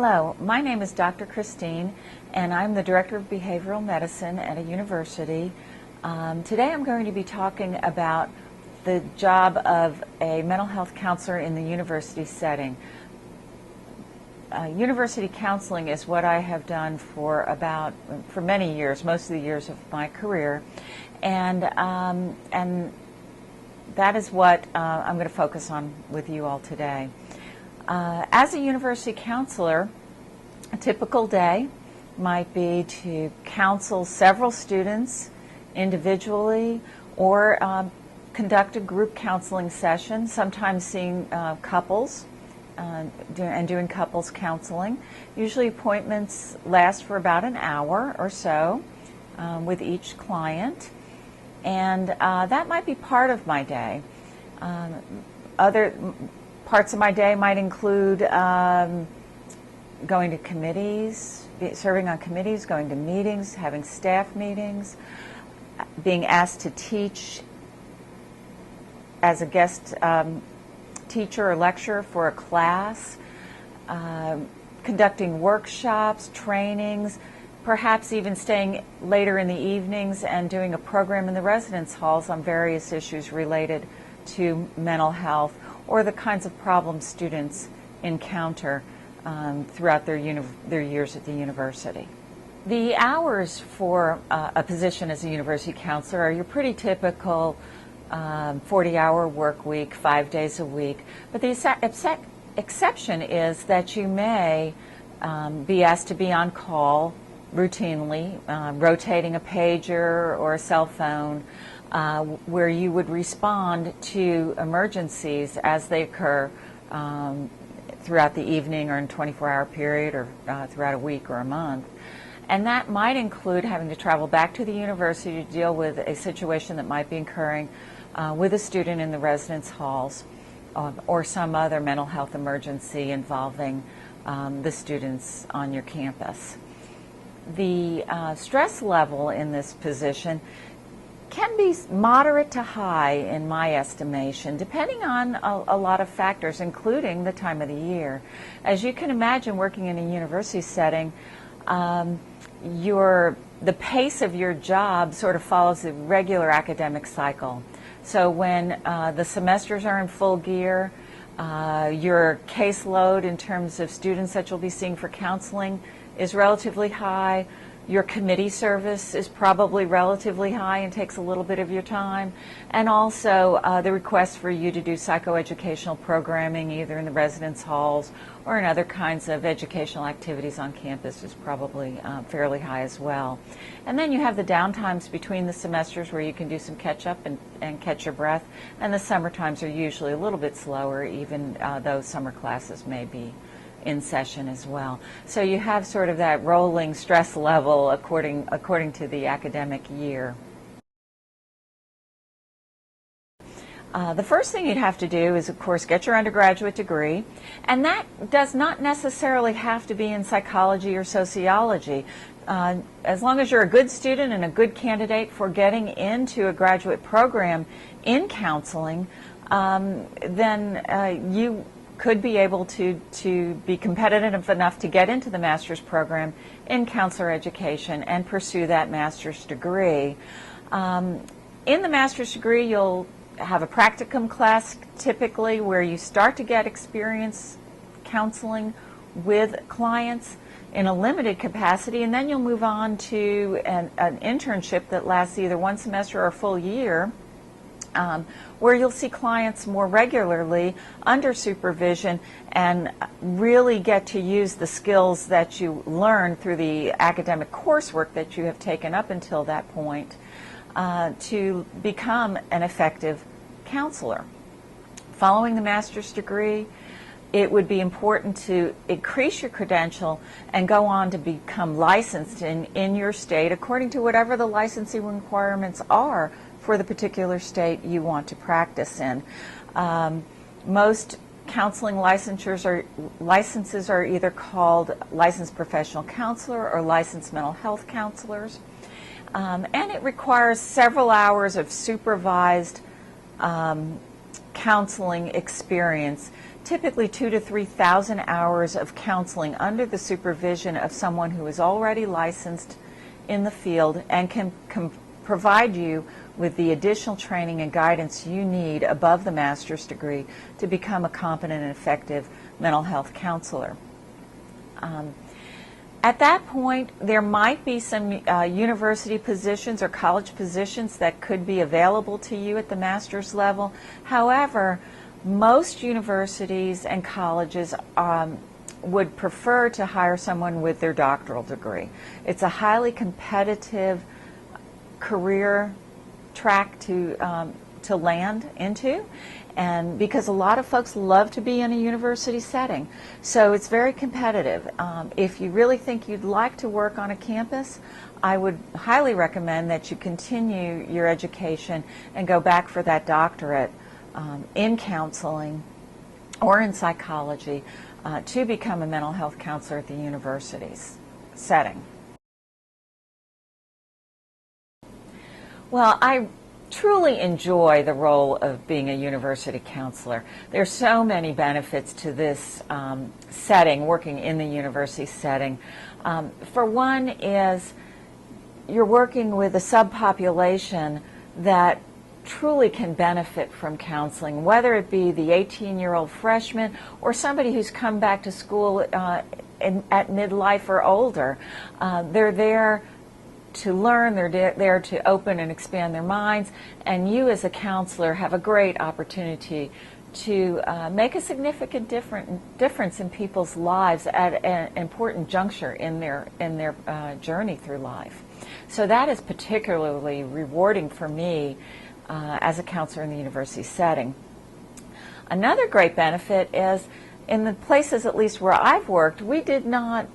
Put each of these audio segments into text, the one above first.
Hello, my name is Dr. Christine, and I'm the Director of Behavioral Medicine at a university. Today I'm going to be talking about the job of a mental health counselor in the university setting. University counseling is what I have done for many years, most of the years of my career, and that is what I'm going to focus on with you all today. As a university counselor, a typical day might be to counsel several students individually or conduct a group counseling session, sometimes seeing couples and doing couples counseling. Usually appointments last for about an hour or so with each client, and that might be part of my day. Other parts of my day might include going to committees, serving on committees, going to meetings, having staff meetings, being asked to teach as a guest teacher or lecturer for a class, conducting workshops, trainings, perhaps even staying later in the evenings and doing a program in the residence halls on various issues related to mental health or the kinds of problems students encounter throughout their years at the university. The hours for a position as a university counselor are your pretty typical 40-hour work week, 5 days a week. But the exception is that you may be asked to be on call routinely, rotating a pager or a cell phone, where you would respond to emergencies as they occur throughout the evening or in a 24-hour period or throughout a week or a month. And that might include having to travel back to the university to deal with a situation that might be occurring with a student in the residence halls or some other mental health emergency involving the students on your campus. The stress level in this position can be moderate to high in my estimation, depending on a lot of factors, including the time of the year. As you can imagine, working in a university setting, the pace of your job sort of follows the regular academic cycle. So when the semesters are in full gear, your caseload in terms of students that you'll be seeing for counseling is relatively high. Your committee service is probably relatively high and takes a little bit of your time. And also the request for you to do psychoeducational programming either in the residence halls or in other kinds of educational activities on campus is probably fairly high as well. And then you have the downtimes between the semesters where you can do some catch up and catch your breath. And the summer times are usually a little bit slower, even though summer classes may be in session as well. So you have sort of that rolling stress level according to the academic year. The first thing you'd have to do is, of course, get your undergraduate degree, and that does not necessarily have to be in psychology or sociology. As long as you're a good student and a good candidate for getting into a graduate program in counseling, then you could be able to be competitive enough to get into the master's program in counselor education and pursue that master's degree. In the master's degree, you'll have a practicum class typically where you start to get experience counseling with clients in a limited capacity, and then you'll move on to an internship that lasts either one semester or a full year, where you'll see clients more regularly under supervision and really get to use the skills that you learned through the academic coursework that you have taken up until that point to become an effective counselor. Following the master's degree, it would be important to increase your credential and go on to become licensed in your state according to whatever the licensing requirements are for the particular state you want to practice in. Most counseling licenses are either called licensed professional counselor or licensed mental health counselors, and it requires several hours of supervised counseling experience typically 2,000 to 3,000 hours of counseling under the supervision of someone who is already licensed in the field and can provide you with the additional training and guidance you need above the master's degree to become a competent and effective mental health counselor. At that point, there might be some university positions or college positions that could be available to you at the master's level. However, most universities and colleges would prefer to hire someone with their doctoral degree. It's a highly competitive career track to land into, and because a lot of folks love to be in a university setting, so it's very competitive. If you really think you'd like to work on a campus, I would highly recommend that you continue your education and go back for that doctorate in counseling or in psychology to become a mental health counselor at the university's setting. Well, I truly enjoy the role of being a university counselor. There's so many benefits to this setting, working in the university setting. For one is you're working with a subpopulation that truly can benefit from counseling, whether it be the 18-year-old freshman or somebody who's come back to school at midlife or older. They're there to learn, they're there to open and expand their minds, and you as a counselor have a great opportunity to make a significant difference in people's lives at an important juncture in their journey through life. So that is particularly rewarding for me as a counselor in the university setting. Another great benefit is in the places, at least where I've worked, we did not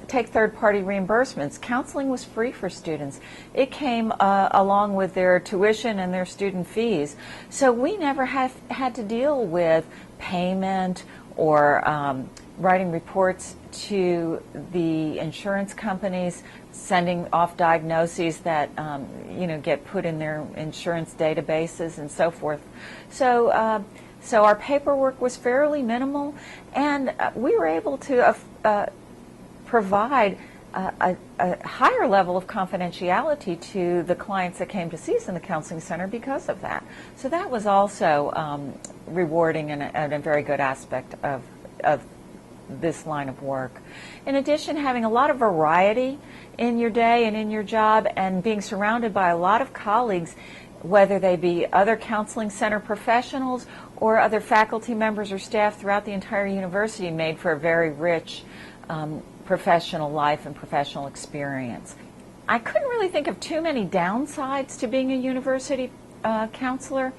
take third-party reimbursements. Counseling was free for students. It came along with their tuition and their student fees. So we never had to deal with payment or writing reports to the insurance companies, sending off diagnoses that get put in their insurance databases and so forth. So our paperwork was fairly minimal, and we were able to provide a higher level of confidentiality to the clients that came to see us in the counseling center because of that. So that was also rewarding and a very good aspect of this line of work. In addition, having a lot of variety in your day and in your job and being surrounded by a lot of colleagues, whether they be other counseling center professionals or other faculty members or staff throughout the entire university, made for a very rich professional life and professional experience. I couldn't really think of too many downsides to being a university counselor.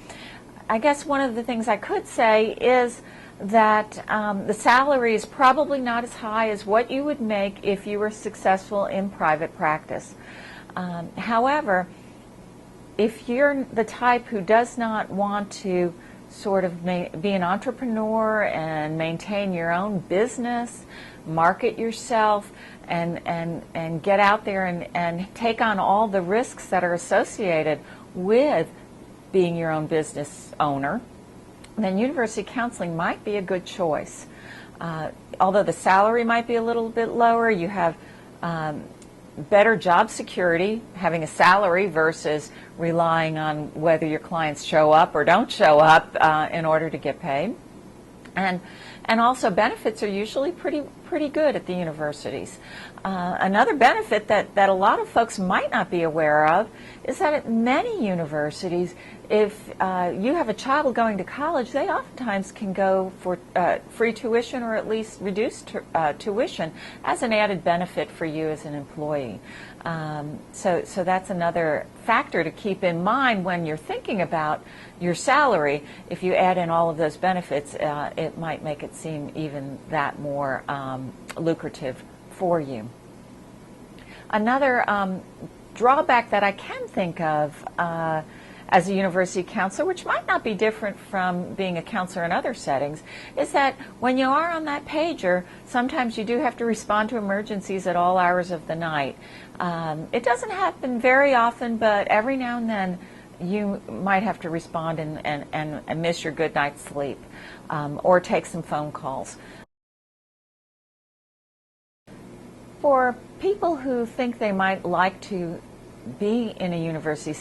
I guess one of the things I could say is that the salary is probably not as high as what you would make if you were successful in private practice. However, if you're the type who does not want to sort of be an entrepreneur and maintain your own business, market yourself, and get out there and take on all the risks that are associated with being your own business owner, then university counseling might be a good choice. Although the salary might be a little bit lower, you have better job security having a salary versus relying on whether your clients show up or don't show up in order to get paid. And also benefits are usually pretty good at the universities. Another benefit that a lot of folks might not be aware of is that at many universities, if you have a child going to college, they oftentimes can go for free tuition or at least reduced tuition as an added benefit for you as an employee. So that's another factor to keep in mind when you're thinking about your salary. If you add in all of those benefits, it might make it seem even that more lucrative for you. Another drawback that I can think of as a university counselor, which might not be different from being a counselor in other settings, is that when you are on that pager, sometimes you do have to respond to emergencies at all hours of the night. It doesn't happen very often, but every now and then you might have to respond and miss your good night's sleep, or take some phone calls. For people who think they might like to be in a university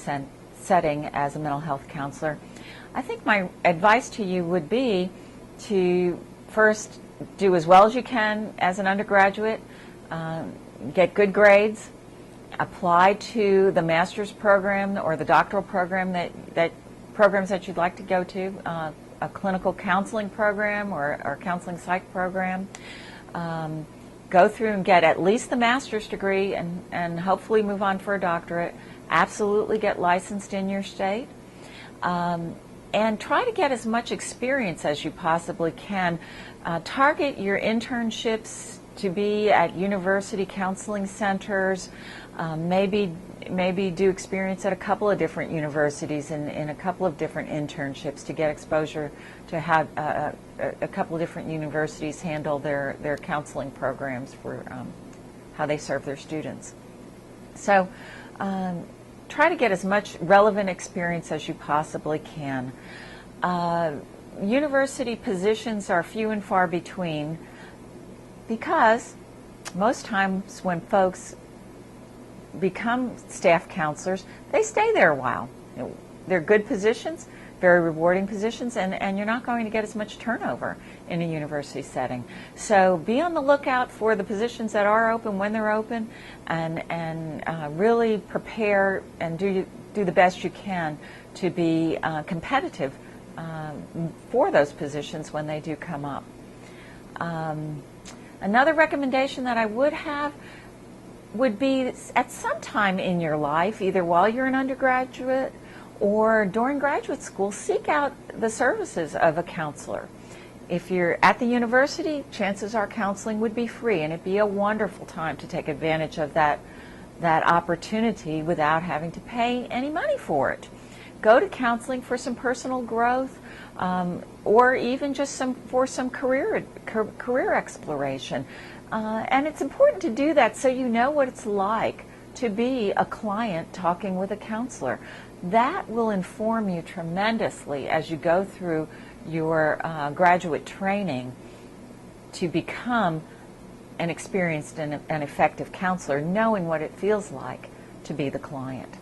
setting as a mental health counselor, I think my advice to you would be to first do as well as you can as an undergraduate, get good grades, apply to the master's program or the doctoral program that programs that you'd like to go to, a clinical counseling program or counseling psych program. Go through and get at least the master's degree and hopefully move on for a doctorate. Absolutely get licensed in your state. And try to get as much experience as you possibly can. Target your internships to be at university counseling centers. Maybe do experience at a couple of different universities in a couple of different internships to get exposure to how a couple of different universities handle their counseling programs for how they serve their students. So try to get as much relevant experience as you possibly can. University positions are few and far between because most times when folks become staff counselors, they stay there a while. They're good positions, very rewarding positions, and you're not going to get as much turnover in a university setting. So be on the lookout for the positions that are open when they're open, and really prepare and do the best you can to be competitive for those positions when they do come up. Another recommendation that I would have would be at some time in your life, either while you're an undergraduate or during graduate school, seek out the services of a counselor. If you're at the university, chances are counseling would be free, and it'd be a wonderful time to take advantage of that opportunity without having to pay any money for it. Go to counseling for some personal growth, or even just for some career exploration. And it's important to do that so you know what it's like to be a client talking with a counselor. That will inform you tremendously as you go through your graduate training to become an experienced and effective counselor, knowing what it feels like to be the client.